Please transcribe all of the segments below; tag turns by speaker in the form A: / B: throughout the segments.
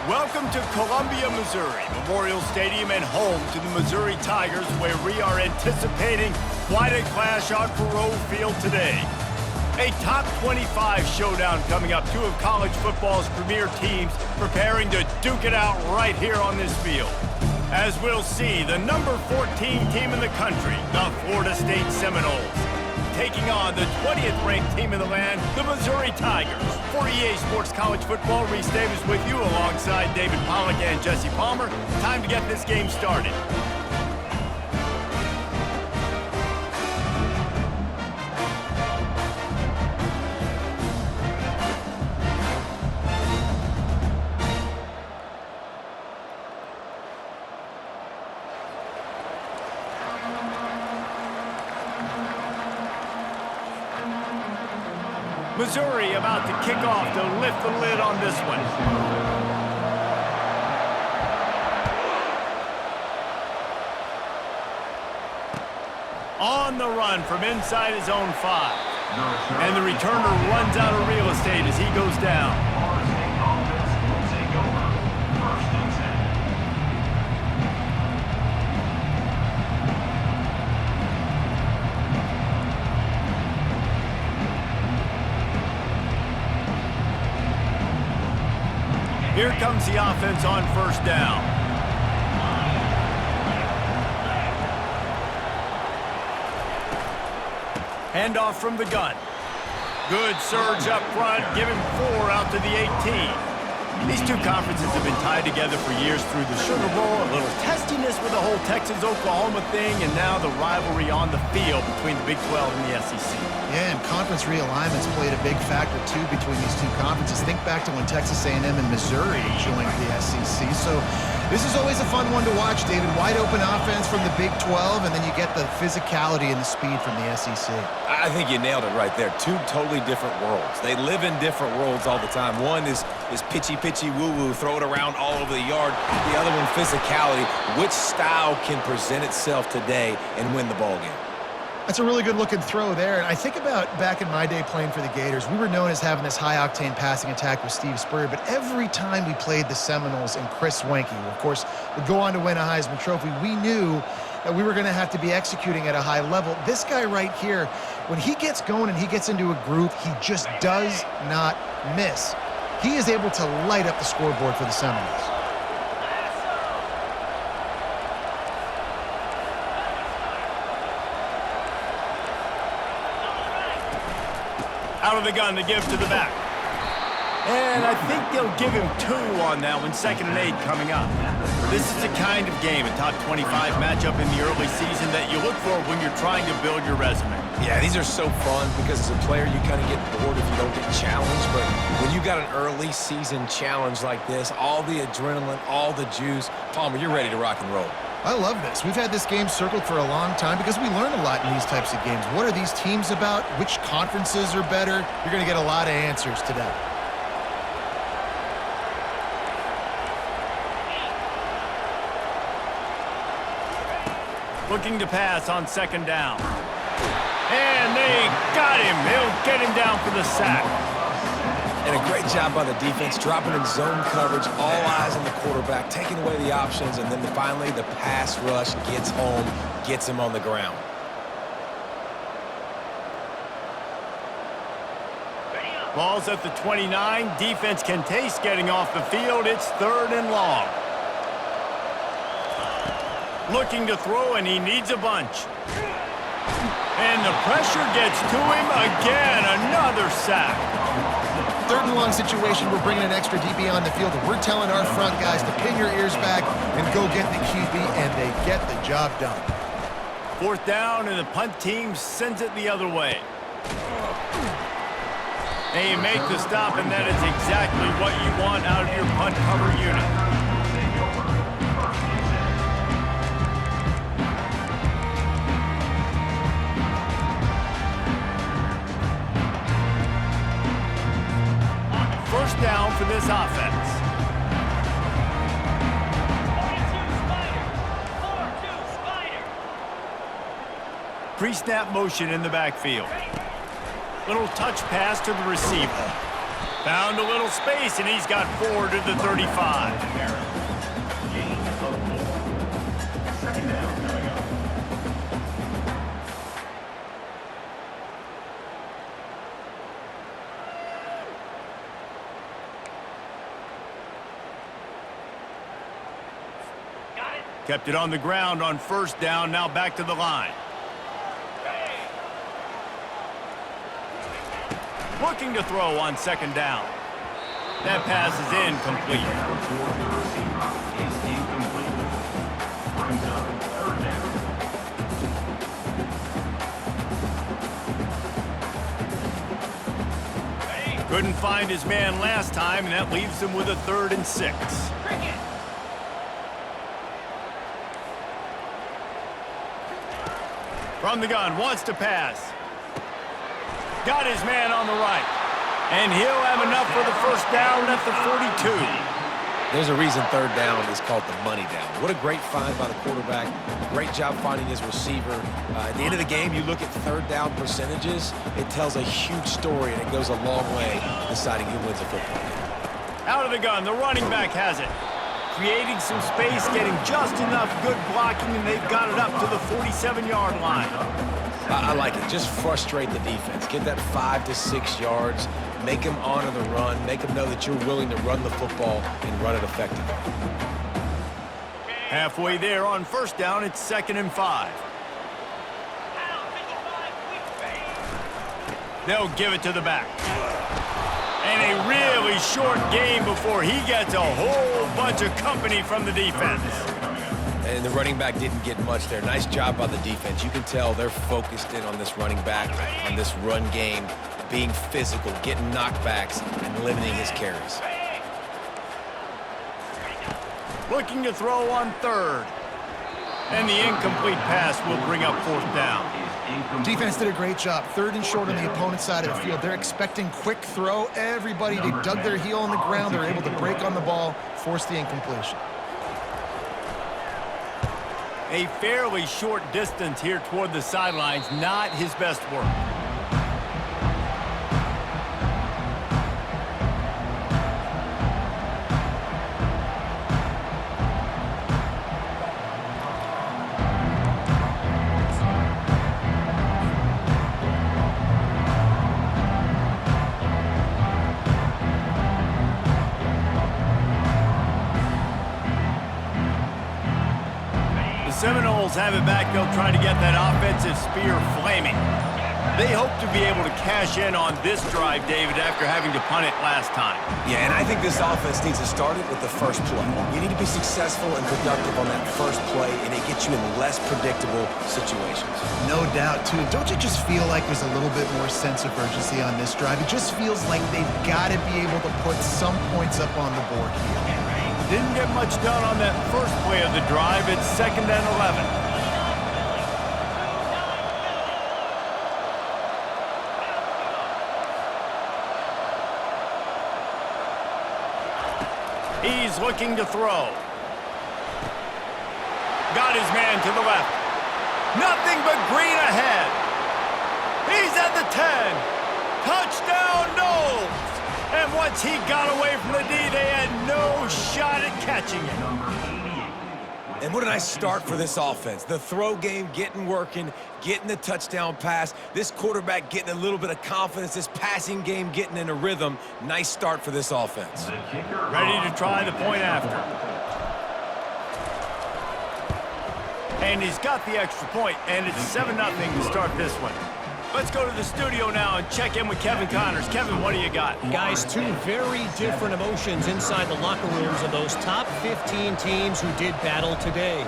A: Welcome to Columbia, Missouri, Memorial Stadium and home to the Missouri Tigers, where we are anticipating quite a clash on Faroe Field today. A top 25 showdown coming up. Two of college football's premier teams preparing to duke it out right here on this field. As we'll see, the number 14 team in the country, the Florida State Seminoles, taking on the 20th ranked team in the land, the Missouri Tigers. For EA Sports College Football, Reese Davis with you alongside David Pollack and Jesse Palmer. Time to get this game started. Missouri about to kick off to lift the lid on this one. On the run from inside his own 5. And the returner runs out of real estate as he goes down. Here comes the offense on first down. Handoff from the gun. Good surge up front, give him 4 out to the 18. These two conferences have been tied together for years through the Sugar Bowl, a little testiness with the whole Texas-Oklahoma thing, and now the rivalry on the field between the Big 12 and the SEC.
B: Yeah, and conference realignments played a big factor, too, between these two conferences. Think back to when Texas A&M and Missouri joined the SEC. So this is always a fun one to watch, David. Wide open offense from the Big 12, and then you get the physicality and the speed from the SEC.
C: I think you nailed it right there. Two totally different worlds. They live in different worlds all the time. One is pitchy, woo-woo, throw it around all over the yard. The other one, physicality. Which style can present itself today and win the ball game?
B: That's a really good-looking throw there. And I think about back in my day playing for the Gators, we were known as having this high-octane passing attack with Steve Spurrier, but every time we played the Seminoles and Chris Wenke, who, of course, would go on to win a Heisman Trophy, we knew that we were going to have to be executing at a high level. This guy right here, when he gets going and he gets into a groove, he just does not miss. He is able to light up the scoreboard for the Seminoles.
A: Out of the gun to give to the back. And I think they'll give him 2 on that one, 2nd and 8 coming up. This is the kind of game, a top 25 matchup in the early season that you look for when you're trying to build your resume.
C: Yeah, these are so fun because as a player, you kind of get bored if you don't get challenged. But when you got an early season challenge like this, all the adrenaline, all the juice, Palmer, you're ready to rock and roll.
B: I love this. We've had this game circled for a long time because we learn a lot in these types of games. What are these teams about? Which conferences are better? You're going to get a lot of answers today.
A: Looking to pass on 2nd down. And they got him. They'll get him down for the sack.
C: And a great job by the defense, dropping in zone coverage, all eyes on the quarterback, taking away the options, and then finally the pass rush gets home, gets him on the ground.
A: Ball's at the 29. Defense can taste getting off the field. It's 3rd and long. Looking to throw, and he needs a bunch. And the pressure gets to him again. Another sack.
B: 3rd and long situation, we're bringing an extra DB on the field, and we're telling our front guys to pin your ears back and go get the QB, and they get the job done.
A: 4th down, and the punt team sends it the other way. They make the stop, and that is exactly what you want out of your punt cover unit. First down for this offense. 4-2 Spider. Pre-snap motion in the backfield. Little touch pass to the receiver. Found a little space, and he's got 4 to the 35.
D: Second down coming up.
A: Kept it on the ground on first down, now back to the line. Looking to throw on second down. That pass is incomplete. Couldn't find his man last time, and that leaves him with a 3rd and 6. From the gun, wants to pass. Got his man on the right. And he'll have enough for the first down at the 42.
C: There's a reason 3rd down is called the money down. What a great find by the quarterback. Great job finding his receiver. At the end of the game, you look at 3rd down percentages. It tells a huge story, and it goes a long way deciding who wins a football game.
A: Out of the gun, the running back has it. Creating some space, getting just enough good blocking, and they've got it up to the 47-yard line.
C: I like it. Just frustrate the defense. Get that 5 to 6 yards. Make them honor the run. Make them know that you're willing to run the football and run it effectively.
A: Halfway there on first down, it's 2nd and 5. They'll give it to the back. And a really short game before he gets a whole bunch of company from the defense.
C: And the running back didn't get much there. Nice job by the defense. You can tell they're focused in on this running back, on this run game, being physical, getting knockbacks, and limiting his carries.
A: Looking to throw on 3rd. And the incomplete pass will bring up 4th down.
B: Defense did a great job. 3rd and short on the opponent's side of the field. They're expecting quick throw. Everybody, they dug their heel on the ground. They're able to break on the ball, force the incompletion.
A: A fairly short distance here toward the sidelines, not his best work. Seminoles have it back. They'll try to get that offensive spear flaming. They hope to be able to cash in on this drive, David, after having to punt it last time.
C: Yeah, and I think this offense needs to start it with the first play. You need to be successful and productive on that first play, and it gets you in less predictable situations.
B: No doubt, too. Don't you just feel like there's a little bit more sense of urgency on this drive? It just feels like they've got to be able to put some points up on the board here.
A: Didn't get much done on that first play of the drive. It's 2nd and 11. He's looking to throw. Got his man to the left. Nothing but green ahead. He's at the 10. Touchdown, Knowles. And once he got away from the D, they had no shot at catching him.
C: And what a nice start for this offense. The throw game getting working, getting the touchdown pass. This quarterback getting a little bit of confidence. This passing game getting in a rhythm. Nice start for this offense.
A: Ready to try the point after. And he's got the extra point, and it's 7-0 to start this one. Let's go to the studio now and check in with Kevin Connors. Kevin, what do you got?
E: Guys, 2 very different emotions inside the locker rooms of those top 15 teams who did battle today.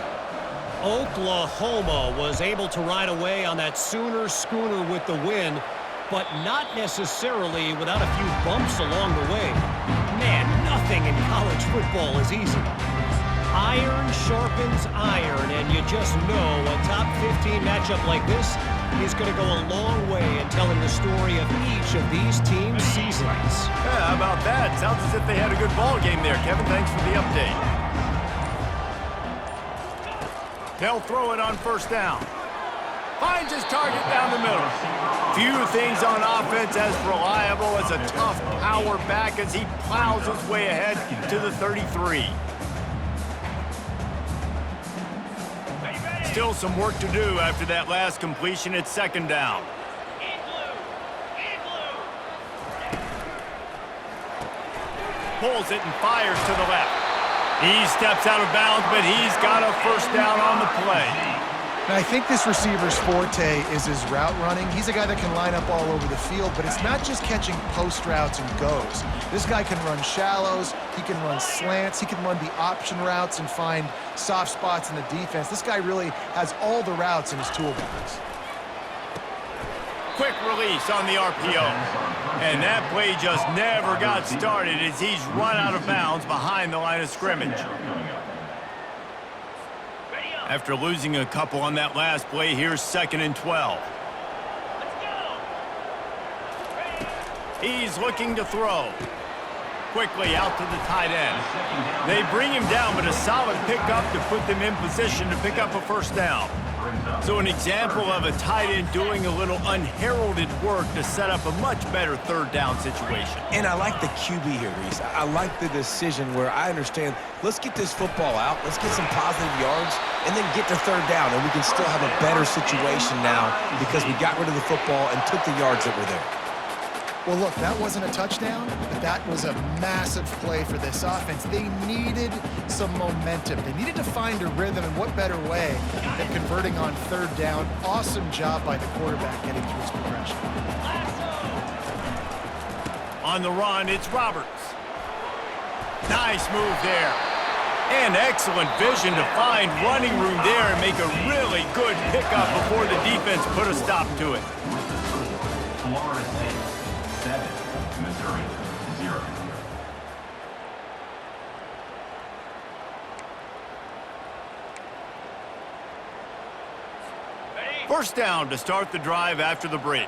E: Oklahoma was able to ride away on that Sooner schooner with the win, but not necessarily without a few bumps along the way. Man, nothing in college football is easy. Iron sharpens iron, and you just know a top 15 matchup like this is going to go a long way in telling the story of each of these teams' seasons.
A: Yeah, how about that? Sounds as if they had a good ball game there. Kevin, thanks for the update. They'll throw it on first down. Finds his target down the middle. Few things on offense as reliable as a tough power back as he plows his way ahead to the 33. Still some work to do after that last completion at second down. Pulls it and fires to the left. He steps out of bounds, but he's got a first down on the play.
B: And I think this receiver's forte is his route running. He's a guy that can line up all over the field, but it's not just catching post routes and goes. This guy can run shallows, he can run slants, he can run the option routes and find soft spots in the defense. This guy really has all the routes in his toolbox.
A: Quick release on the RPO. And that play just never got started as he's run out of bounds behind the line of scrimmage. After losing a couple on that last play, here's 2nd and 12. He's looking to throw. Quickly out to the tight end. They bring him down, but a solid pickup to put them in position to pick up a first down. So an example of a tight end doing a little unheralded work to set up a much better third down situation.
C: And I like the QB here, Reese. I like the decision where I understand, let's get this football out, let's get some positive yards, and then get to third down, and we can still have a better situation now because we got rid of the football and took the yards that were there.
B: Well, look, that wasn't a touchdown, but that was a massive play for this offense. They needed some momentum. They needed to find a rhythm, and what better way than converting on third down. Awesome job by the quarterback getting through his progression.
A: On the run, it's Roberts. Nice move there. And excellent vision to find running room there and make a really good pickup before the defense put a stop to it.
D: Florida State 7, Missouri 0.
A: First down to start the drive after the break.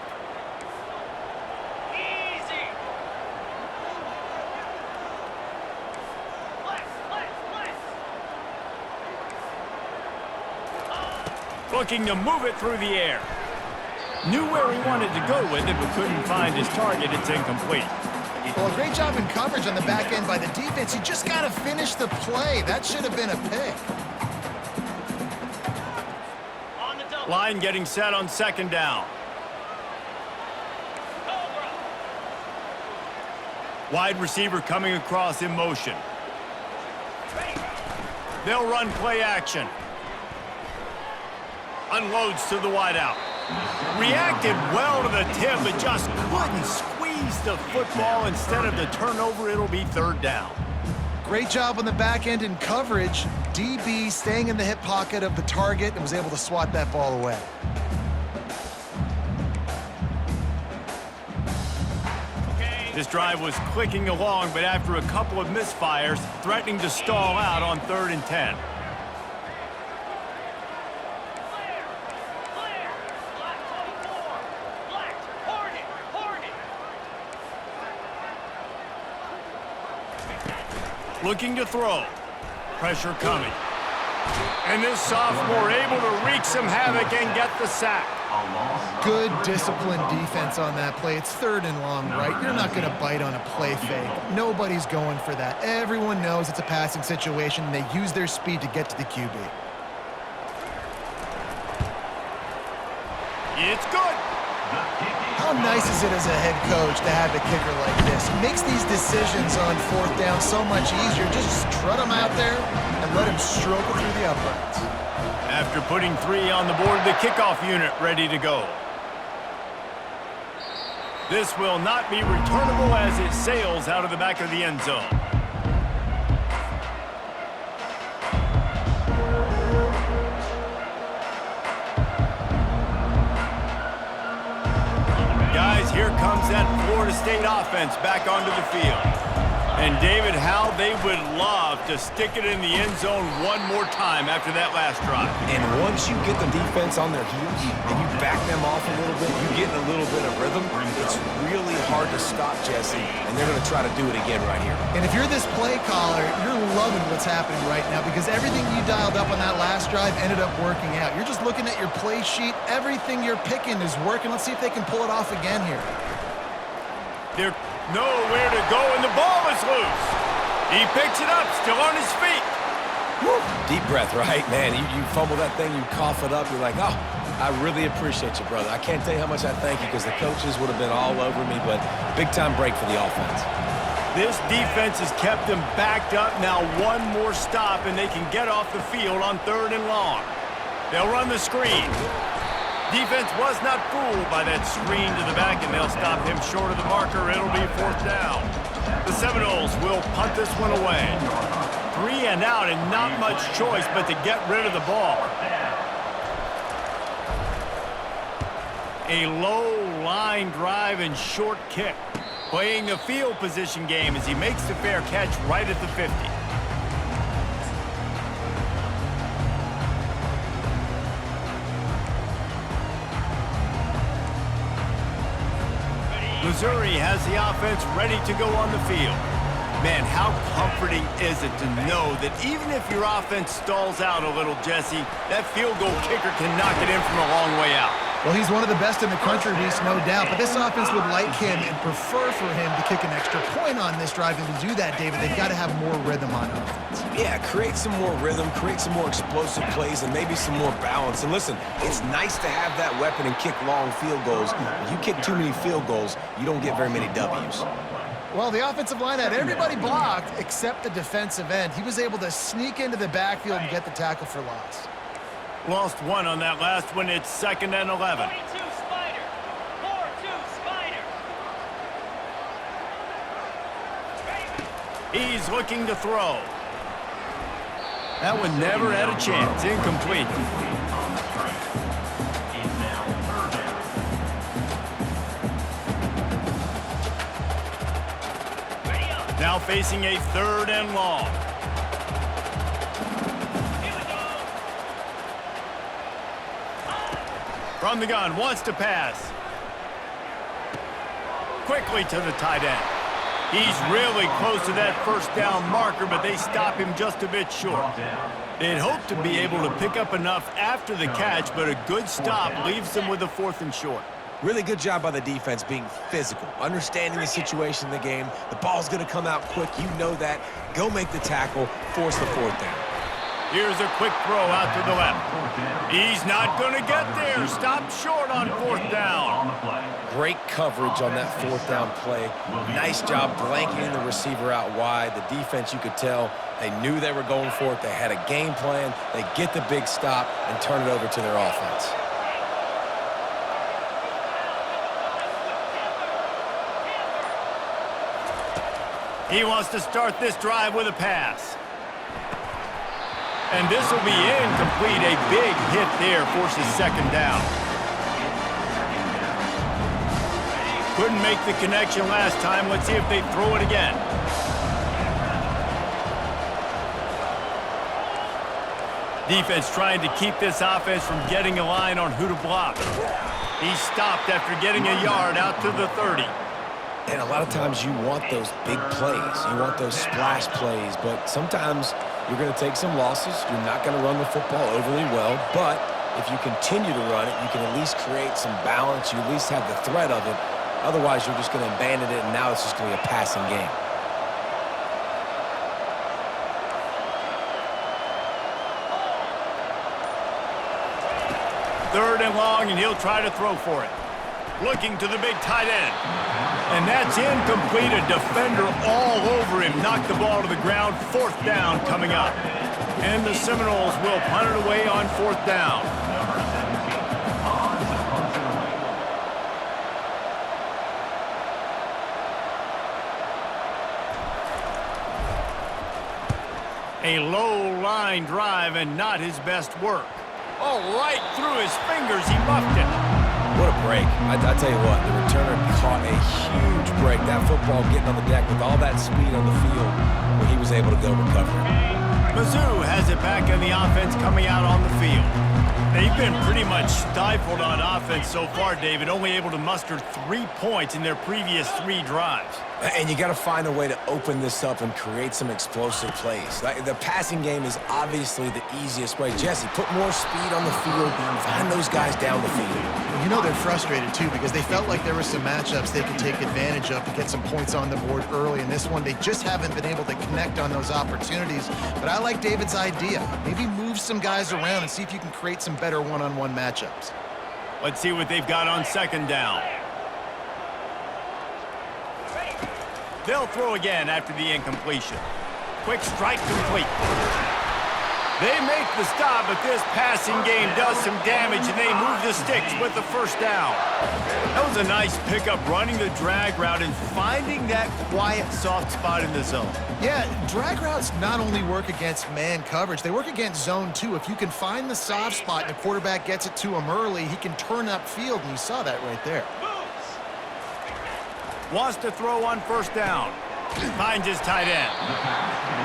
A: Looking to move it through the air. Knew where he wanted to go with it, but couldn't find his target. It's incomplete.
B: Well, a great job in coverage on the back end by the defense. You just got to finish the play. That should have been a pick.
A: Line getting set on second down. Wide receiver coming across in motion. They'll run play action. Unloads to the wideout. Reacted well to the tip, but just couldn't squeeze the football. Instead of the turnover, it'll be third down.
B: Great job on the back end in coverage. DB staying in the hip pocket of the target and was able to swat that ball away.
A: This drive was clicking along, but after a couple of misfires, threatening to stall out on 3rd and 10. Looking to throw. Pressure coming. And this sophomore able to wreak some havoc and get the sack.
B: Good disciplined defense on that play. It's 3rd and long, right? You're not going to bite on a play fake. Nobody's going for that. Everyone knows it's a passing situation, and they use their speed to get to the QB.
A: It's good.
B: How nice is it as a head coach to have a kicker like this? It makes these decisions on 4th down so much easier. Just strut him out there and let him stroke it through the uprights.
A: After putting 3 on the board, the kickoff unit ready to go. This will not be returnable as it sails out of the back of the end zone. Guys, here comes that Florida State offense back onto the field. And David, how they would love to stick it in the end zone one more time after that last drive.
C: And once you get the defense on their heels and you back them off a little bit, you get in a little bit of rhythm, it's really hard to stop, Jesse, and they're going to try to do it again right here.
B: And if you're this play caller, you're loving what's happening right now because everything you dialed up on that last drive ended up working out. You're just looking at your play sheet. Everything you're picking is working. Let's see if they can pull it off again here.
A: They're nowhere to go, and the ball is loose. He picks it up, still on his feet.
C: Woo. Deep breath, right? Man, you fumble that thing, you cough it up, you're like, oh, I really appreciate you, brother. I can't tell you how much I thank you because the coaches would have been all over me, but big-time break for the offense.
A: This defense has kept them backed up. Now one more stop, and they can get off the field on 3rd and long. They'll run the screen. Defense was not fooled by that screen to the back, and they'll stop him short of the marker. It'll be 4th down. The Seminoles will punt this one away. 3 and out, and not much choice but to get rid of the ball. A low line drive and short kick. Playing the field position game as he makes the fair catch right at the 50. Missouri has the offense ready to go on the field. Man, how comforting is it to know that even if your offense stalls out a little, Jesse, that field goal kicker can knock it in from a long way out.
B: Well, he's one of the best in the country, Reese, no doubt. But this offense would like him and prefer for him to kick an extra point on this drive. And to do that, David, they've got to have more rhythm on offense.
C: Yeah, create some more rhythm, create some more explosive plays, and maybe some more balance. And listen, it's nice to have that weapon and kick long field goals. When you kick too many field goals, you don't get very many W's.
B: Well, the offensive line had everybody blocked except the defensive end. He was able to sneak into the backfield and get the tackle for loss.
A: Lost one on that last one. It's 2nd and 11.
F: 42 Spider. 4-2 Spider.
A: He's looking to throw. That one never had a chance. Incomplete. Now facing a 3rd and long. From the gun, wants to pass. Quickly to the tight end. He's really close to that 1st down marker, but they stop him just a bit short. They'd hoped to be able to pick up enough after the catch, but a good stop leaves them with a 4th and short.
C: Really good job by the defense being physical, understanding the situation in the game. The ball's going to come out quick. You know that. Go make the tackle, force the 4th down.
A: Here's a quick throw out to the left. He's not going to get there. Stopped short on 4th down.
C: Great coverage on that 4th down play. Nice job blanketing the receiver out wide. The defense, you could tell, they knew they were going for it. They had a game plan. They get the big stop and turn it over to their offense.
A: He wants to start this drive with a pass. And this will be incomplete. A big hit there forces 2nd down. Couldn't make the connection last time. Let's see if they throw it again. Defense trying to keep this offense from getting a line on who to block. He stopped after getting a yard out to the 30.
C: And a lot of times you want those big plays. You want those splash plays, but sometimes you're going to take some losses. You're not going to run the football overly well, but if you continue to run it, you can at least create some balance. You at least have the threat of it. Otherwise, you're just going to abandon it, and now it's just going to be a passing game.
A: Third and long, and he'll try to throw for it. Looking to the big tight end. And that's incomplete. A defender all over him. Knocked the ball to the ground. 4th down coming up. And the Seminoles will punt it away on 4th down. A low line drive and not his best work. Oh, right through his fingers. He muffed it.
C: What a break. I tell you what, the returner caught a huge break. That football football getting on the deck with all that speed on the field where he was able to go recover.
A: Missou has it back in the offense coming out on the field. They've been pretty much stifled on offense so far, David, only able to muster 3 points in their previous 3 drives.
C: And you got to find a way to open this up and create some explosive plays. The passing game is obviously the easiest way. Jesse, put more speed on the field, find those guys down the field.
B: You know they're frustrated, too, because they felt like there were some matchups they could take advantage of to get some points on the board early. In this one, they just haven't been able to connect on those opportunities. But I like David's idea. Maybe move some guys around and see if you can create some better one-on-one matchups.
A: Let's see what they've got on second down. They'll throw again after the incompletion. Quick strike complete. They make the stop, but this passing game does some damage, and they move the sticks with the first down. That was a nice pickup, running the drag route and finding that quiet, soft spot in the zone.
B: Yeah, drag routes not only work against man coverage, they work against zone too. If you can find the soft spot and the quarterback gets it to him early, he can turn upfield, and you saw that right there.
A: Wants to throw on first down. Finds his tight end.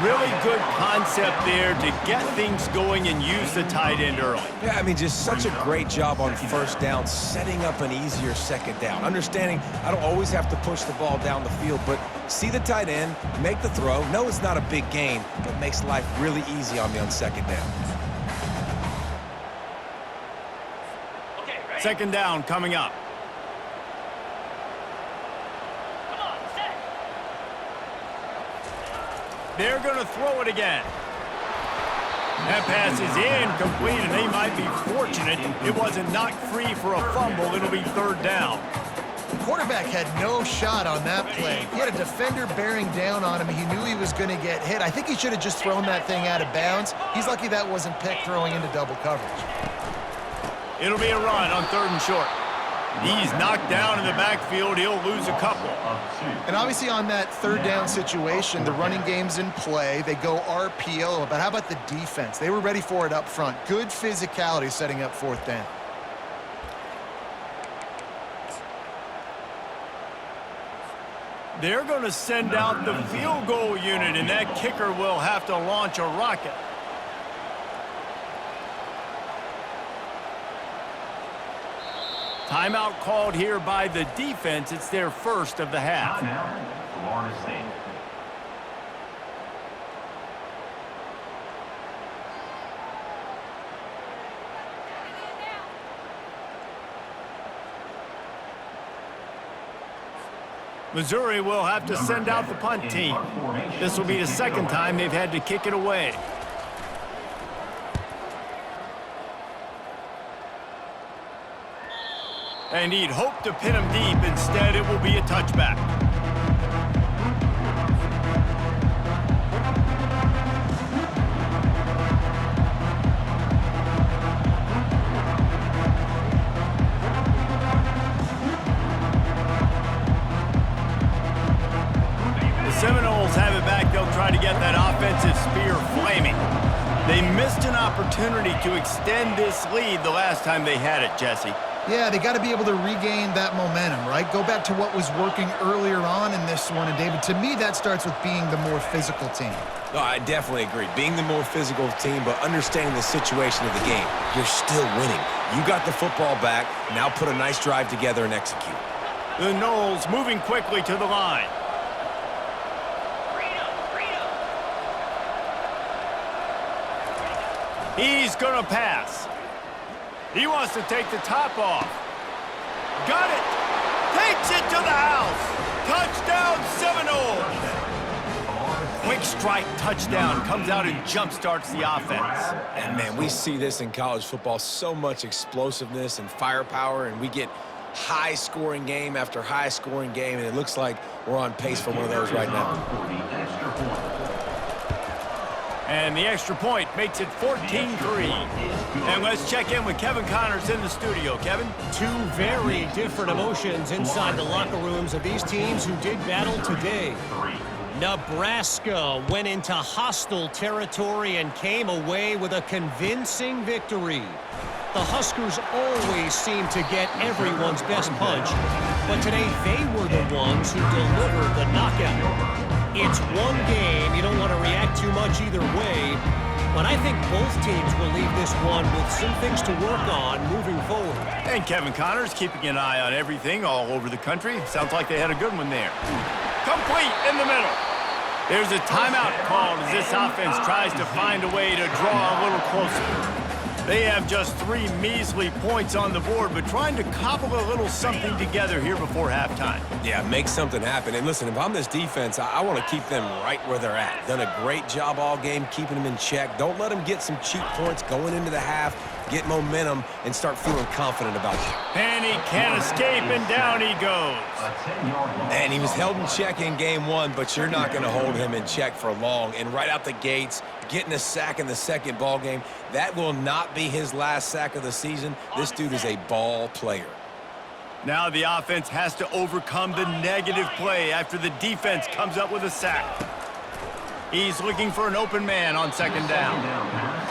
A: Really good concept there to get things going and use the tight end early.
C: Yeah, I mean, just such a great job on first down, setting up an easier second down. Understanding I don't always have to push the ball down the field, but see the tight end, make the throw. No, it's not a big gain, but makes life really easy on me on second down.
A: Second down coming up. They're going to throw it again. That pass is incomplete, and they might be fortunate it wasn't knocked free for a fumble. It'll be third down.
B: The quarterback had no shot on that play. He had a defender bearing down on him. He knew he was going to get hit. I think he should have just thrown that thing out of bounds. He's lucky that wasn't picked throwing into double coverage.
A: It'll be a run on third and short. He's knocked down in the backfield. He'll lose a couple.
B: And obviously on that third down situation, the running game's in play. They go RPO, but how about the defense? They were ready for it up front. Good physicality setting up fourth down.
A: They're going to send out the field goal unit, and that kicker will have to launch a rocket. Timeout called here by the defense. It's their first of the half.
D: Florida State.
A: Missouri will have to send out the punt team. This will be the second time they've had to kick it away. And he'd hoped to pin him deep. Instead, it will be a touchback. The Seminoles have it back. They'll try to get that offensive spear flaming. They missed an opportunity to extend this lead the last time they had it, Jesse.
B: Yeah, they got to be able to regain that momentum, right? Go back to what was working earlier on in this one. And, David, to me, that starts with being the more physical team.
C: No, I definitely agree. Being the more physical team, but understanding the situation of the game. You're still winning. You got the football back. Now put a nice drive together and execute.
A: The Noles moving quickly to the line. He's going to pass. He wants to take the top off. Got it. Takes it to the house. Touchdown, Seminoles. Quick strike touchdown. Comes out and jump-starts the offense.
C: And, man, we see this in college football. So much explosiveness and firepower, and we get high-scoring game after high-scoring game, and it looks like we're on pace for one of those right now.
A: And the extra point makes it 14-3. And let's check in with Kevin Connors in the studio. Kevin?
E: Two very different emotions inside the locker rooms of these teams who did battle today. Nebraska went into hostile territory and came away with a convincing victory. The Huskers always seem to get everyone's best punch, but today they were the ones who delivered the knockout. It's one game. You don't want to react too much either way, but I think both teams will leave this one with some things to work on moving forward.
A: And Kevin Connors keeping an eye on everything all over the country. Sounds like they had a good one there. Complete in the middle. There's a timeout called as this offense tries to find a way to draw a little closer. They have just 3 measly points on the board, but trying to cobble a little something together here before halftime.
C: Yeah, make something happen. And listen, if I'm this defense, I want to keep them right where they're at. Done a great job all game keeping them in check. Don't let them get some cheap points going into the half, get momentum, and start feeling confident about it.
A: And he can't escape, and down he goes.
C: And he was held in check in game 1, but you're not going to hold him in check for long. And right out the gates, getting a sack in the second ball game, that will not be his last sack of the season. This dude is a ball player.
A: Now the offense has to overcome the negative play after the defense comes up with a sack. He's looking for an open man on second down.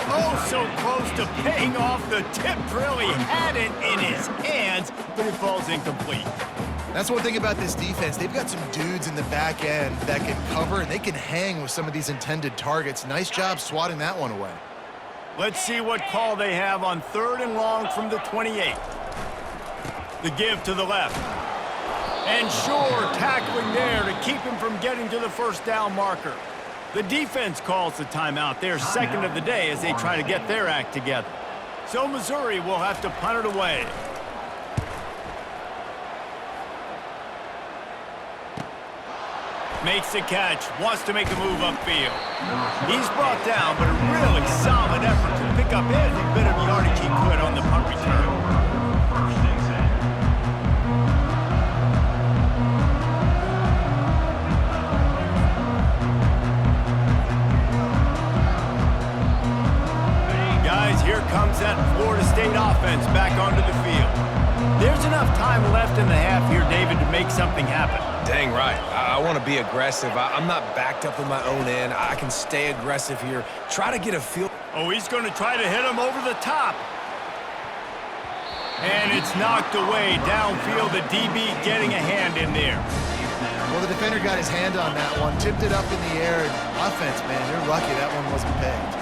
A: Oh, so close to paying off the tip drill. He had it in his hands, but it falls incomplete.
B: That's one thing about this defense. They've got some dudes in the back end that can cover, and they can hang with some of these intended targets. Nice job swatting that one away.
A: Let's see what call they have on 3rd and long from the 28. The give to the left. And sure, tackling there to keep him from getting to the first down marker. The defense calls the timeout, their second of the day, as they try to get their act together. So Missouri will have to punt it away. Makes the catch, wants to make a move upfield. He's brought down, but a really solid effort to pick up every bit of yardage he could on the punt return. Guys, here comes that Florida State offense back onto the field. There's enough time left in the half here, David, to make something happen.
C: Dang right. I want to be aggressive. I'm not backed up in my own end. I can stay aggressive here. Try to get a feel.
A: Oh, he's going to try to hit him over the top. And it's knocked away downfield. The DB getting a hand in there.
B: Well, the defender got his hand on that one, tipped it up in the air, and offense, man, they're lucky that one wasn't pegged.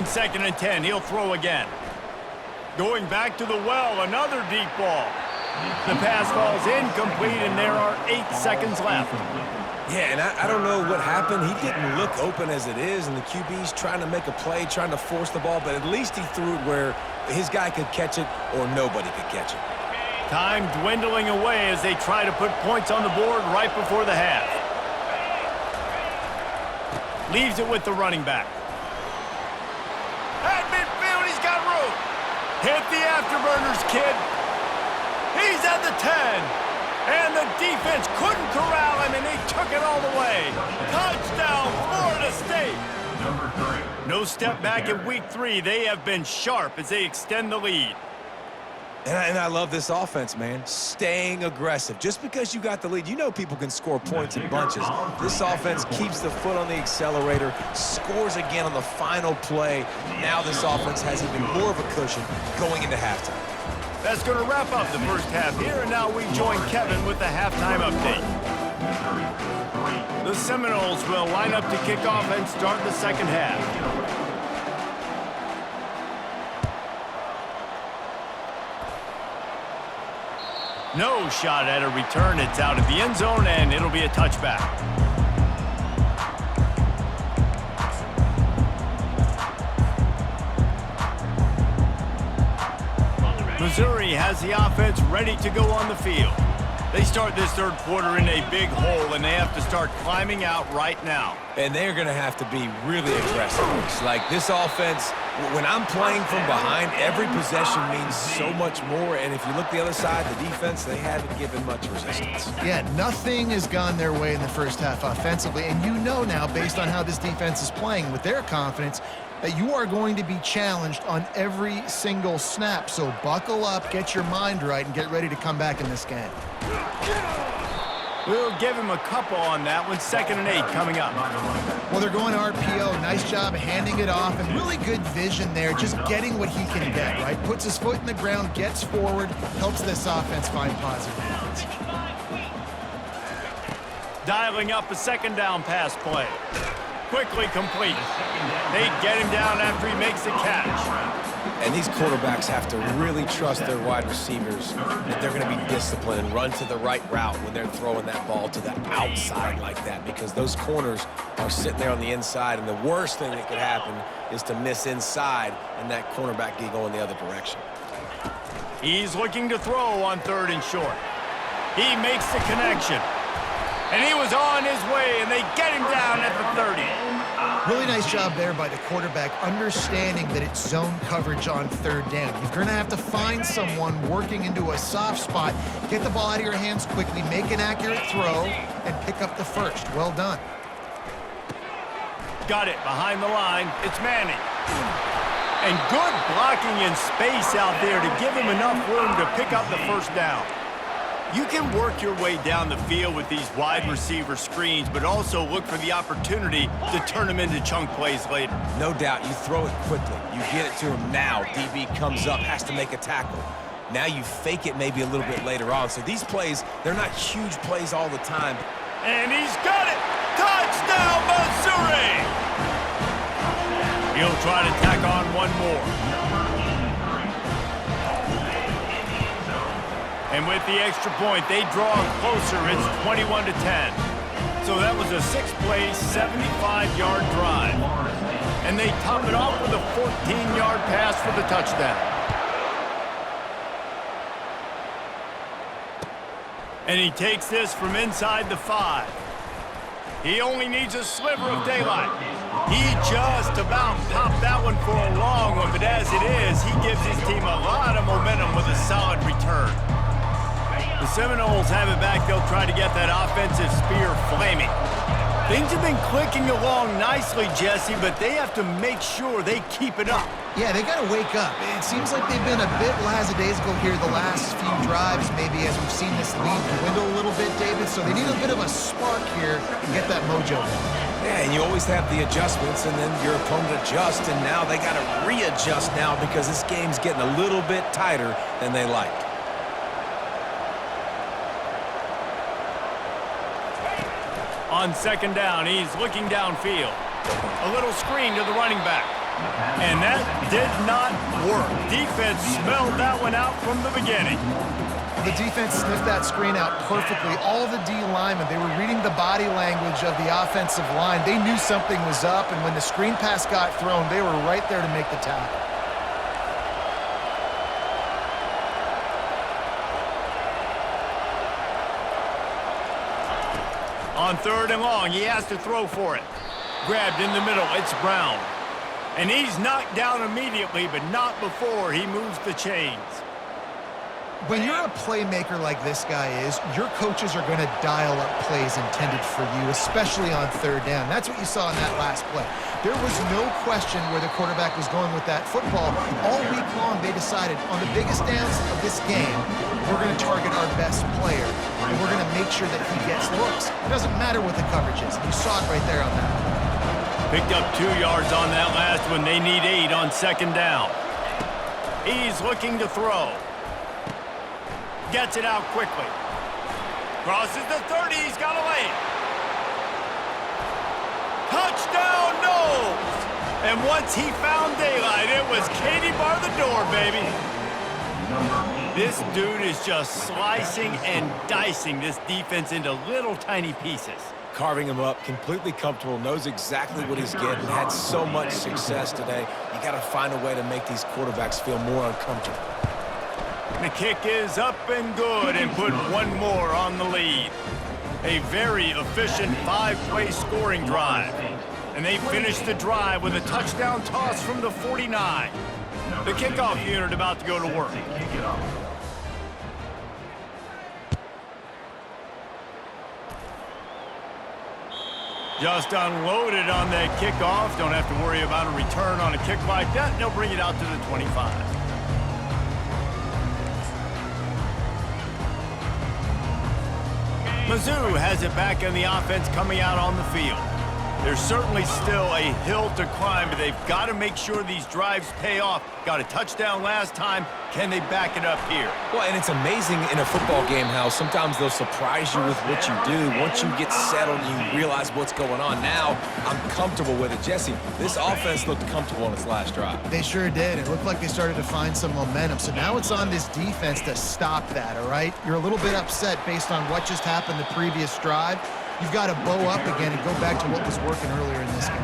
A: 2nd and 10, he'll throw again. Going back to the well, another deep ball. The pass falls incomplete, and there are 8 seconds left.
C: Yeah, and I don't know what happened. He didn't look open as it is, and the QB's trying to make a play, trying to force the ball, but at least he threw it where his guy could catch it or nobody could catch it.
A: Time dwindling away as they try to put points on the board right before the half. Leaves it with the running back. At midfield, he's got room. Hit the afterburners, kid. He's at the 10. And the defense couldn't corral him, and he took it all the way. Touchdown, Florida State.
D: Number 3.
A: No step back in week 3. They have been sharp as they extend the lead.
C: And I love this offense, man. Staying aggressive. Just because you got the lead, you know people can score points in bunches. This offense keeps the foot on the accelerator, scores again on the final play. Now this offense has even more of a cushion going into halftime.
A: That's going to wrap up the first half here, and now we join Kevin with the halftime update. The Seminoles will line up to kick off and start the second half. No shot at a return. It's out of the end zone, and it'll be a touchback. Missouri has the offense ready to go on the field. They start this third quarter in a big hole, and they have to start climbing out right now.
C: And they're going to have to be really aggressive. Like this offense, when I'm playing from behind, every possession means so much more. And if you look the other side, the defense, they haven't given much resistance.
B: Yeah, nothing has gone their way in the first half offensively. And you know now, based on how this defense is playing with their confidence, that you are going to be challenged on every single snap. So buckle up, get your mind right, and get ready to come back in this game.
A: We'll give him a couple on that one. 2nd and 8 coming up.
B: Well, they're going to RPO. Nice job handing it off, and really good vision there, just getting what he can get, right? Puts his foot in the ground, gets forward, helps this offense find positive balance.
A: Dialing up a 2nd down pass play. Quickly complete. They get him down after he makes a catch.
C: And these quarterbacks have to really trust their wide receivers that they're going to be disciplined and run to the right route when they're throwing that ball to the outside like that, because those corners are sitting there on the inside, and the worst thing that could happen is to miss inside and that cornerback get going the other direction.
A: He's looking to throw on 3rd and short. He makes the connection. And he was on his way, and they get him down at the 30.
B: Really nice job there by the quarterback, understanding that it's zone coverage on 3rd down. You're going to have to find someone working into a soft spot, get the ball out of your hands quickly, make an accurate throw, and pick up the 1st. Well done.
A: Got it behind the line. It's Manning. And good blocking in space out there to give him enough room to pick up the 1st down. You can work your way down the field with these wide receiver screens, but also look for the opportunity to turn them into chunk plays later.
C: No doubt, you throw it quickly. You get it to him now. DB comes up, has to make a tackle. Now you fake it maybe a little bit later on. So these plays, they're not huge plays all the time.
A: And he's got it! Touchdown, Missou! He'll try to tack on one more. And with the extra point, they draw closer. It's 21-10. So that was a 6-play, 75-yard drive. And they top it off with a 14-yard pass for the touchdown. And he takes this from inside the 5. He only needs a sliver of daylight. He just about popped that one for a long one, but as it is, he gives his team a lot of momentum with a solid return. The Seminoles have it back. They'll try to get that offensive spear flaming. Things have been clicking along nicely, Jesse, but they have to make sure they keep it up.
B: Yeah, they got to wake up. It seems like they've been a bit lackadaisical here the last few drives, maybe as we've seen this lead dwindle a little bit, David. So they need a bit of a spark here and get that mojo going.
C: Yeah, and you always have the adjustments, and then your opponent adjusts, and now they got to readjust now because this game's getting a little bit tighter than they like.
A: On 2nd down, he's looking downfield. A little screen to the running back. And that did not work. Defense smelled that one out from the beginning.
B: The defense sniffed that screen out perfectly. All the D linemen, they were reading the body language of the offensive line. They knew something was up, and when the screen pass got thrown, they were right there to make the tackle.
A: On 3rd and long, he has to throw for it. Grabbed in the middle, it's Brown. And he's knocked down immediately, but not before he moves the chains.
B: When you're a playmaker like this guy is, your coaches are going to dial up plays intended for you, especially on 3rd down. That's what you saw in that last play. There was no question where the quarterback was going with that football. All week long, they decided on the biggest downs of this game, we're going to target our best player, and we're going to make sure that he gets looks. It doesn't matter what the coverage is. You saw it right there on that play.
A: Picked up 2 yards on that last one. They need 8 on 2nd down. He's looking to throw. Gets it out quickly. Crosses the 30. He's got a lane. Touchdown, Knowles! And once he found daylight, it was Katie bar the door, baby. This dude is just slicing and dicing this defense into little tiny pieces.
C: Carving him up, completely comfortable, knows exactly what he's getting, had so much success today. You got to find a way to make these quarterbacks feel more uncomfortable.
A: The kick is up and good and put one more on the lead. A very efficient 5-play scoring drive. And they finish the drive with a touchdown toss from the 49. The kickoff unit about to go to work. Just unloaded on that kickoff. Don't have to worry about a return on a kick like that. They'll bring it out to the 25. Missou has it back in the offense coming out on the field. There's certainly still a hill to climb, but they've got to make sure these drives pay off. Got a touchdown last time. Can they back it up here?
C: Well, and it's amazing in a football game how sometimes they'll surprise you with what you do. Once you get settled, you realize what's going on. Now, I'm comfortable with it. Jesse, this offense looked comfortable on its last drive.
B: They sure did. It looked like they started to find some momentum. So now it's on this defense to stop that, all right? You're a little bit upset based on what just happened the previous drive. You've got to bow up again and go back to what was working earlier in this game.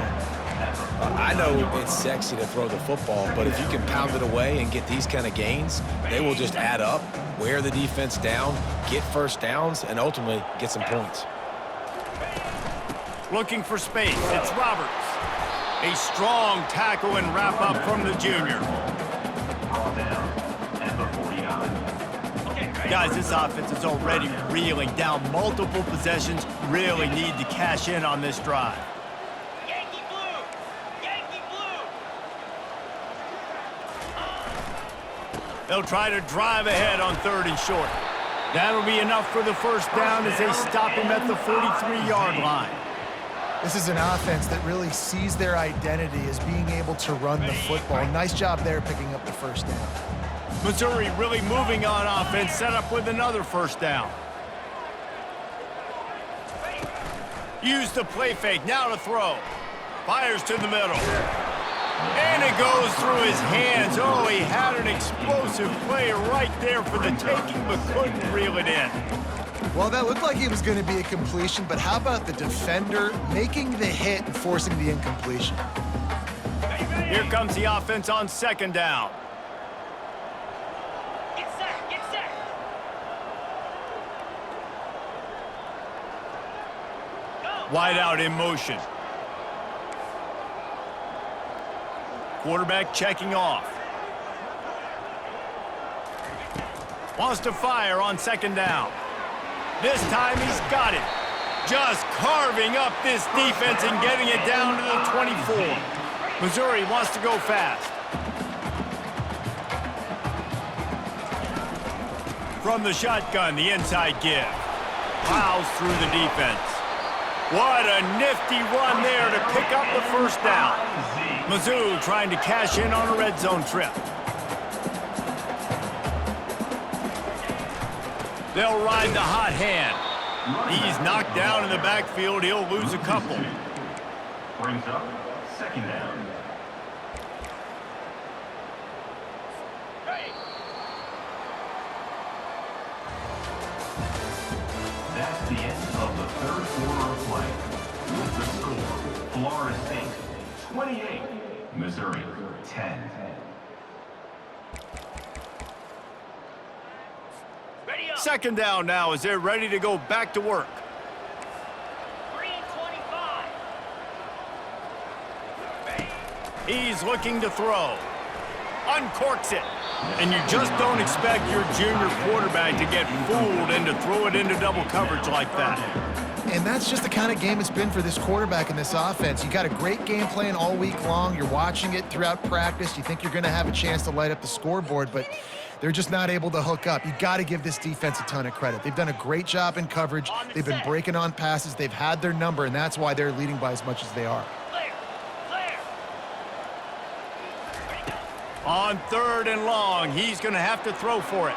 C: I know it's sexy to throw the football, but if you can pound it away and get these kind of gains, they will just add up, wear the defense down, get first downs, and ultimately get some points.
A: Looking for space. It's Roberts. A strong tackle and wrap up from the junior.
D: Ball down at the 49.
A: Guys, this offense is already reeling down multiple possessions. Really need to cash in on this drive.
F: Yankee blue! Yankee blue!
A: They'll try to drive ahead on 3rd and short. That'll be enough for the first down as they stop him at the 43-yard line.
B: This is an offense that really sees their identity as being able to run the football. Nice job there picking up the first down.
A: Missouri really moving on offense, set up with another first down. Use the play fake, now to throw. Fires to the middle. And it goes through his hands. Oh, he had an explosive play right there for the taking, but couldn't reel it in.
B: Well, that looked like it was going to be a completion, but how about the defender making the hit and forcing the incompletion?
A: Here comes the offense on 2nd down.
F: Get set! Get set!
A: Wide out in motion. Quarterback checking off. Wants to fire on 2nd down. This time he's got it. Just carving up this defense and getting it down to the 24. Missouri wants to go fast. From the shotgun, the inside give. Plows through the defense. What a nifty run there to pick up the first down. Missou trying to cash in on a red zone trip. They'll ride the hot hand. He's knocked down in the backfield. He'll lose a couple.
D: Brings up 2nd down. That's the end of the 3rd quarter of play. With the score, Florida State 28, Missouri 10.
F: Ready up!
A: 2nd down now as they're ready to go back to work.
F: Green 25.
A: He's looking to throw. Uncorks it. And you just don't expect your junior quarterback to get fooled and to throw it into double coverage like that.
B: And that's just the kind of game it's been for this quarterback in this offense. You got a great game plan all week long. You're watching it throughout practice. You think you're going to have a chance to light up the scoreboard, but they're just not able to hook up. You got to give this defense a ton of credit. They've done a great job in coverage. They've been breaking on passes. They've had their number, and that's why they're leading by as much as they are.
F: Clear! Clear!
A: On 3rd and long, he's going to have to throw for it.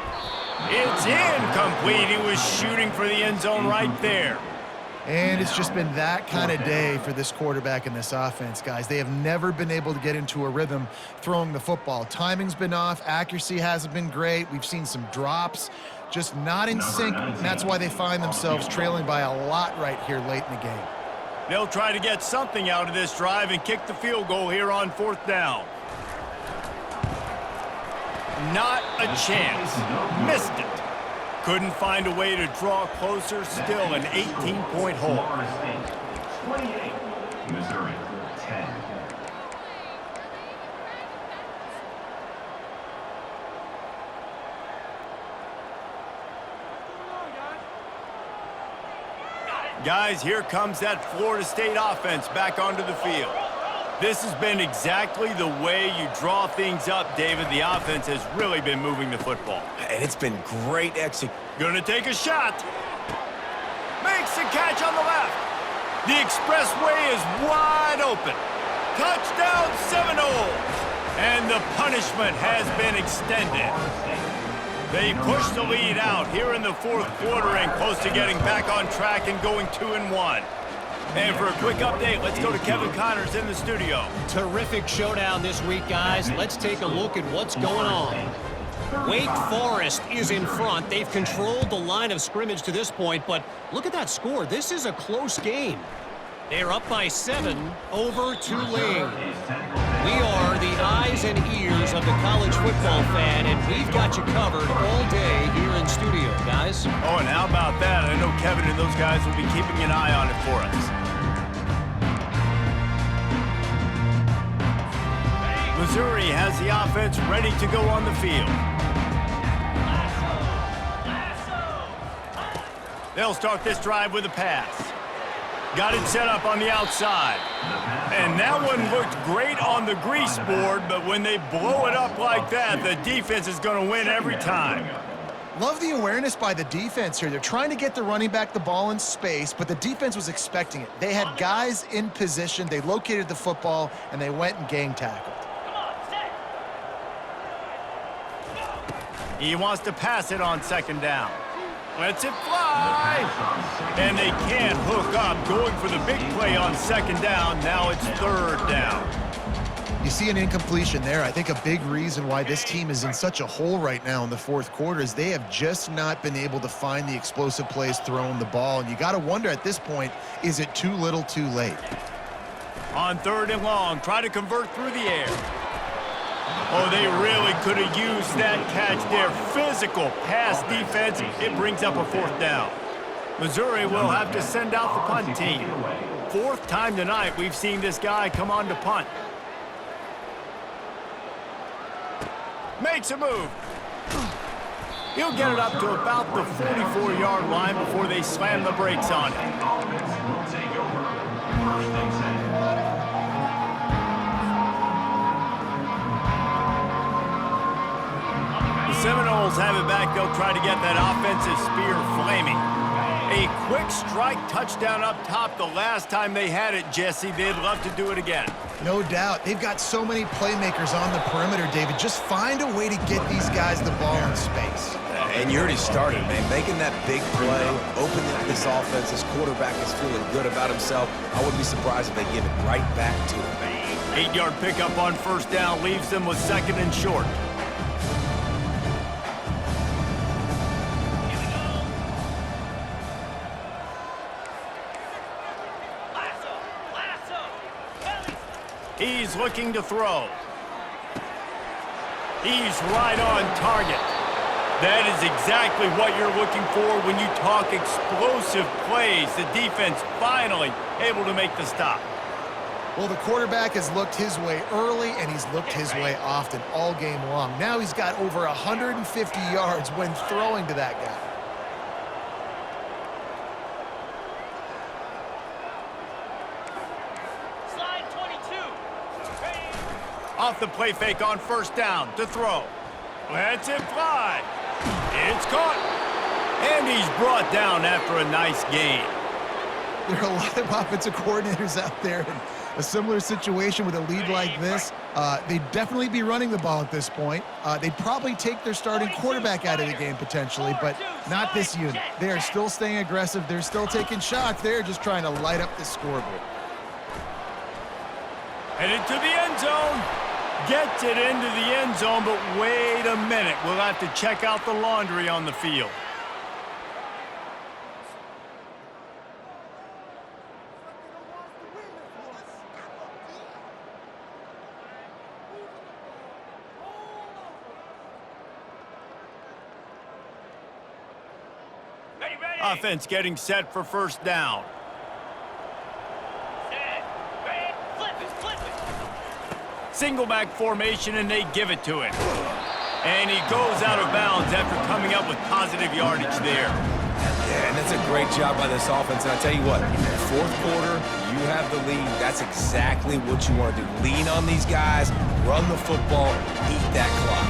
A: It's incomplete. He was shooting for the end zone right there.
B: And it's just been that kind of day for this quarterback in this offense, guys. They have never been able to get into a rhythm throwing the football. Timing's been off. Accuracy hasn't been great. We've seen some drops, just not in sync. And that's why they find themselves trailing by a lot right here late in the game.
A: They'll try to get something out of this drive and kick the field goal here on 4th down. Not a chance. Missed it. Couldn't find a way to draw closer. Still an 18-point hole.
D: Florida State 28, Missouri 10.
A: Guys, here comes that Florida State offense back onto the field. This has been exactly the way you draw things up, David. The offense has really been moving the football.
C: And it's been great execution.
A: Gonna take a shot. stretch on the left. The expressway is wide open. Touchdown Seminoles! And the punishment has been extended. They push the lead out here in the fourth quarter and close to getting back on track and going 2-1. And for a quick update, let's go to Kevin Connors in the studio.
E: Terrific showdown this week, guys. Let's take a look at what's going on. Wake Forest is in front. They've controlled the line of scrimmage to this point, but look at that score. This is a close game. They're up by 7 over Tulane. We are the eyes and ears of the college football fan, and we've got you covered all day here in studio, guys.
A: Oh, and how about that? I know Kevin and those guys will be keeping an eye on it for us. Missouri has the offense ready to go on the field. They'll start this drive with a pass. Got it set up on the outside. And that one looked great on the grease board, but when they blow it up like that, the defense is going to win every time.
B: Love the awareness by the defense here. They're trying to get the running back the ball in space, but the defense was expecting it. They had guys in position. They located the football, and they went and gang tackled.
A: He wants to pass it on second down. Lets it fly. And they can't hook up. Going for the big play on second down. Now it's third down.
B: You see an incompletion there. I think a big reason why this team is in such a hole right now in the fourth quarter is they have just not been able to find the explosive plays throwing the ball. And you got to wonder at this point, is it too little too late?
A: On third and long, try to convert through the air. Oh, they really could have used that catch there. Physical pass defense. It brings up a fourth down. Missouri will have to send out the punt team. Fourth time tonight we've seen this guy come on to punt. Makes a move. He'll get it up to about the 44-yard line before they slam the brakes on him. The Seminoles have it back. They'll try to get that offensive spear flaming. A quick strike touchdown up top the last time they had it, Jesse. They'd love to do it again.
B: No doubt. They've got so many playmakers on the perimeter, David. Just find a way to get these guys the ball in space.
C: And you already started, man. Making that big play, opening this offense. This quarterback is feeling good about himself. I wouldn't be surprised if they give it right back to him.
A: 8-yard pickup on first down leaves them with second and short. He's looking to throw. He's right on target. That is exactly what you're looking for when you talk explosive plays. The defense finally able to make the stop.
B: Well, the quarterback has looked his way early, and he's looked his way often all game long. Now he's got over 150 yards when throwing to that guy.
A: Off the play fake on first down to throw. Lets it fly. It's caught. And he's brought down after a nice gain.
B: There are a lot of offensive coordinators out there in a similar situation with a lead like this. They'd definitely be running the ball at this point. They'd probably take their starting quarterback out of the game potentially, but not this unit. They are still staying aggressive. They're still taking shots. They're just trying to light up the scoreboard.
A: Headed to the end zone. Gets it into the end zone, but wait a minute. We'll have to check out the laundry on the field.
F: Ready.
A: Offense getting set for first down.
F: Set. Ready. Flip it.
A: Single back formation, and they give it to him. And he goes out of bounds after coming up with positive yardage there.
C: Yeah, and that's a great job by this offense. And I tell you what, fourth quarter, you have the lead. That's exactly what you want to do. Lean on these guys, run the football, eat that clock.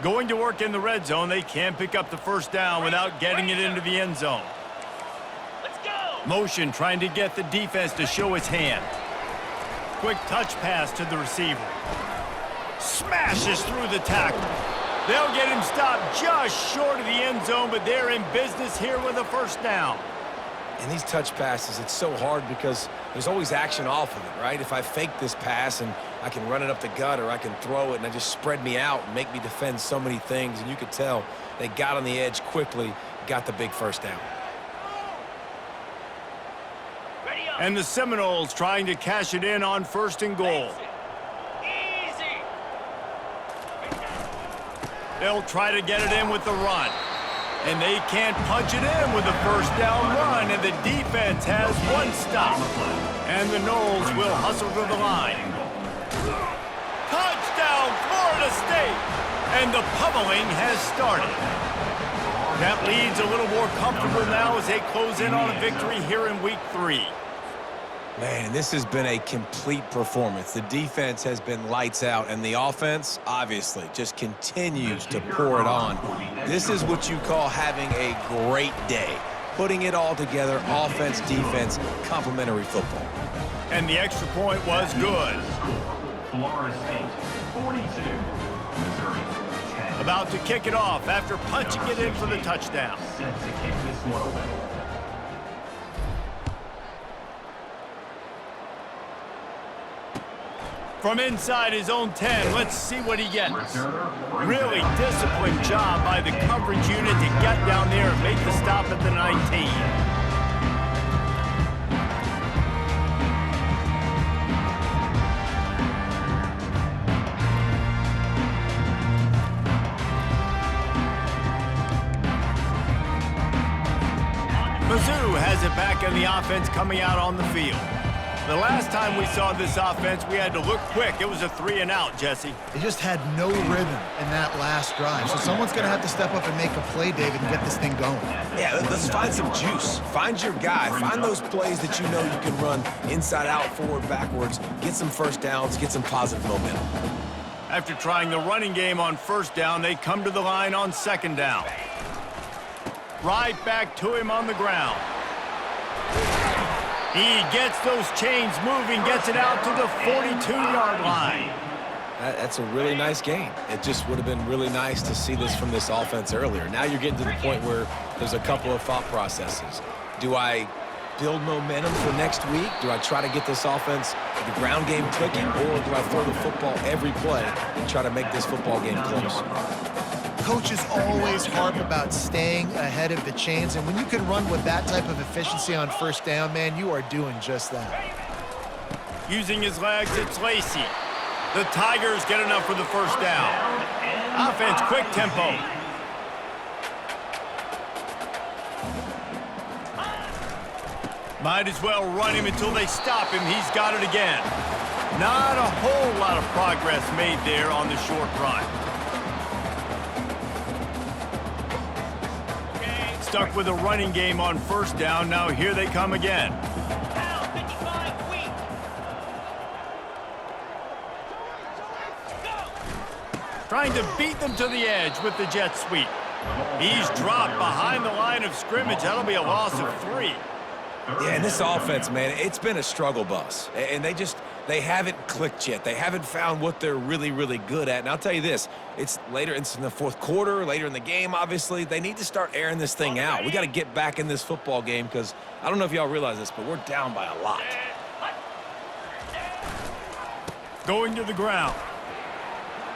A: Going to work in the red zone. They can't pick up the first down without getting it into the end zone. Motion trying to get the defense to show its hand. Quick touch pass to the receiver. Smashes through the tackle. They'll get him stopped just short of the end zone, but they're in business here with a first down.
C: And these touch passes, it's so hard because there's always action off of it, right? If I fake this pass and I can run it up the gut, or I can throw it and I just spread me out and make me defend so many things, and you could tell they got on the edge quickly, got the big first down.
A: And the Seminoles trying to cash it in on 1st and goal.
F: Easy.
A: They'll try to get it in with the run. And they can't punch it in with a first down run, and the defense has one stop. And the Noles will hustle to the line. Touchdown, Florida State! And the pummeling has started. That lead's a little more comfortable now as they close in on a victory here in Week 3.
C: Man, this has been a complete performance. The defense has been lights out, and the offense, obviously, just continues to pour it on. This is what you call having a great day. Putting it all together, offense, defense, complementary football.
A: And the extra point was good.
D: Florida State 42, Missouri 10.
A: About to kick it off after punching it in for the touchdown.
D: Set to kick this one away.
A: From inside his own 10, let's see what he gets. Really disciplined job by the coverage unit to get down there and make the stop at the 19. Missou has it back in the offense coming out on the field. The last time we saw this offense, we had to look quick. It was a 3-and-out, Jesse.
B: They just had no rhythm in that last drive. So someone's going to have to step up and make a play, David, and get this thing going.
C: Yeah, let's find some juice. Find your guy. Find those plays that you know you can run inside out, forward, backwards. Get some first downs. Get some positive momentum.
A: After trying the running game on 1st down, they come to the line on 2nd down. Right back to him on the ground. He gets those chains moving, gets it out to the 42-yard line.
C: That's a really nice game. It just would have been really nice to see this from this offense earlier. Now you're getting to the point where there's a couple of thought processes. Do I build momentum for next week? Do I try to get this offense, the ground game clicking, or do I throw the football every play and try to make this football game close?
B: Coaches always harp about staying ahead of the chains, and when you can run with that type of efficiency on 1st down, man, you are doing just that.
A: Using his legs, it's Lacey. The Tigers get enough for the 1st down. Offense, quick tempo. Might as well run him until they stop him. He's got it again. Not a whole lot of progress made there on the short run. Stuck with a running game on 1st down. Now here they come again.
F: Now 55 weak.
A: Trying to beat them to the edge with the jet sweep. He's dropped behind the line of scrimmage. That'll be a loss of 3.
C: Yeah, and this offense, man, it's been a struggle bus. And they haven't clicked yet. They haven't found what they're really, really good at. And I'll tell you this, it's later, it's in the 4th quarter, later in the game, obviously. They need to start airing this thing out. We got to get back in this football game because I don't know if y'all realize this, but we're down by a lot.
A: Going to the ground.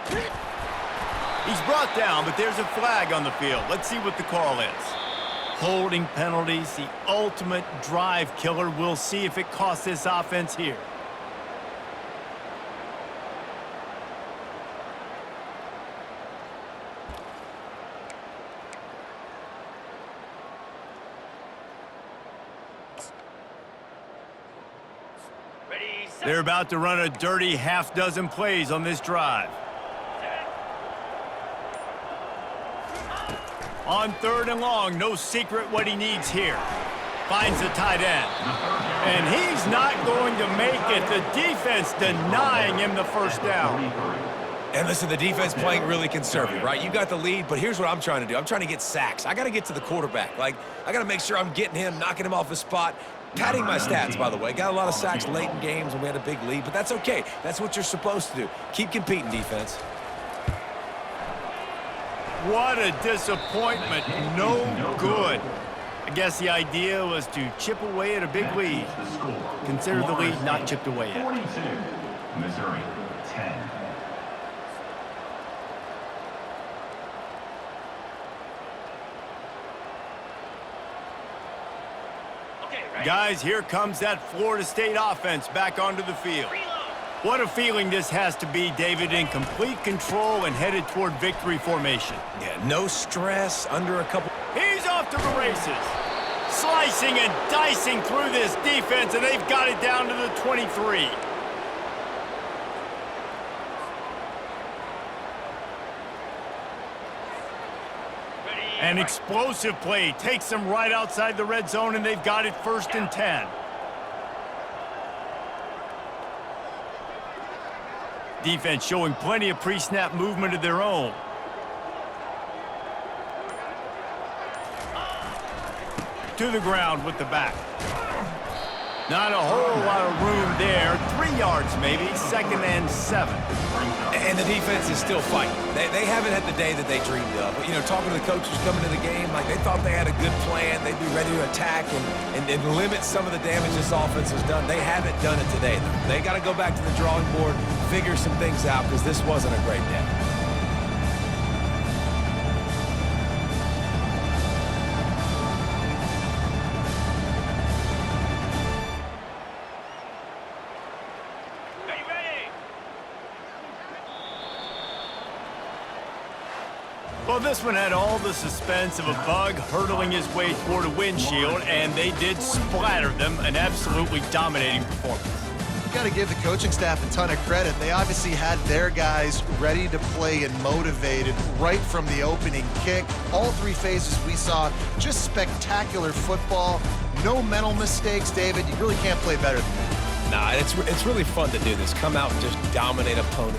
A: He's brought down, but there's a flag on the field. Let's see what the call is. Holding penalties, the ultimate drive killer. We'll see if it costs this offense here. They're about to run a dirty half-dozen plays on this drive. On 3rd and long, no secret what he needs here. Finds the tight end. And he's not going to make it. The defense denying him the 1st down.
C: And listen, the defense playing really conservative, right? You got the lead, but here's what I'm trying to do. I'm trying to get sacks. I got to get to the quarterback. Like, I got to make sure I'm getting him, knocking him off his spot. Padding my stats, by the way. Got a lot of sacks late in games when we had a big lead, but that's okay. That's what you're supposed to do. Keep competing, defense.
A: What a disappointment. No good. I guess the idea was to chip away at a big lead. Consider the lead not chipped away yet.
D: 42, Missouri 10.
F: Okay, ready?
A: Guys, here comes that Florida State offense back onto the field.
F: Reload.
A: What a feeling this has to be, David, in complete control and headed toward victory formation.
C: Yeah, no stress, under a couple.
A: He's off to the races. Slicing and dicing through this defense, and they've got it down to the 23.
F: Ready?
A: An explosive play takes them right outside the red zone, and they've got it 1st and 10. Defense showing plenty of pre-snap movement of their own. To the ground with the back. Not a whole lot of room there. 3 yards maybe, 2nd and 7.
C: And the defense is still fighting. They haven't had the day that they dreamed of. But, you know, talking to the coaches coming to the game, like they thought they had a good plan. They'd be ready to attack and limit some of the damage this offense has done. They haven't done it today, though. They got to go back to the drawing board, figure some things out, because this wasn't a great day.
F: Ready, ready?
A: Well, this one had all the suspense of a bug hurtling his way toward a windshield, and they did splatter them. An absolutely dominating performance.
B: You got to give the coaching staff a ton of credit. They obviously had their guys ready to play and motivated right from the opening kick. All 3 phases we saw, just spectacular football. No mental mistakes, David. You really can't play better than that.
C: Nah, it's really fun to do this. Come out and just dominate opponents.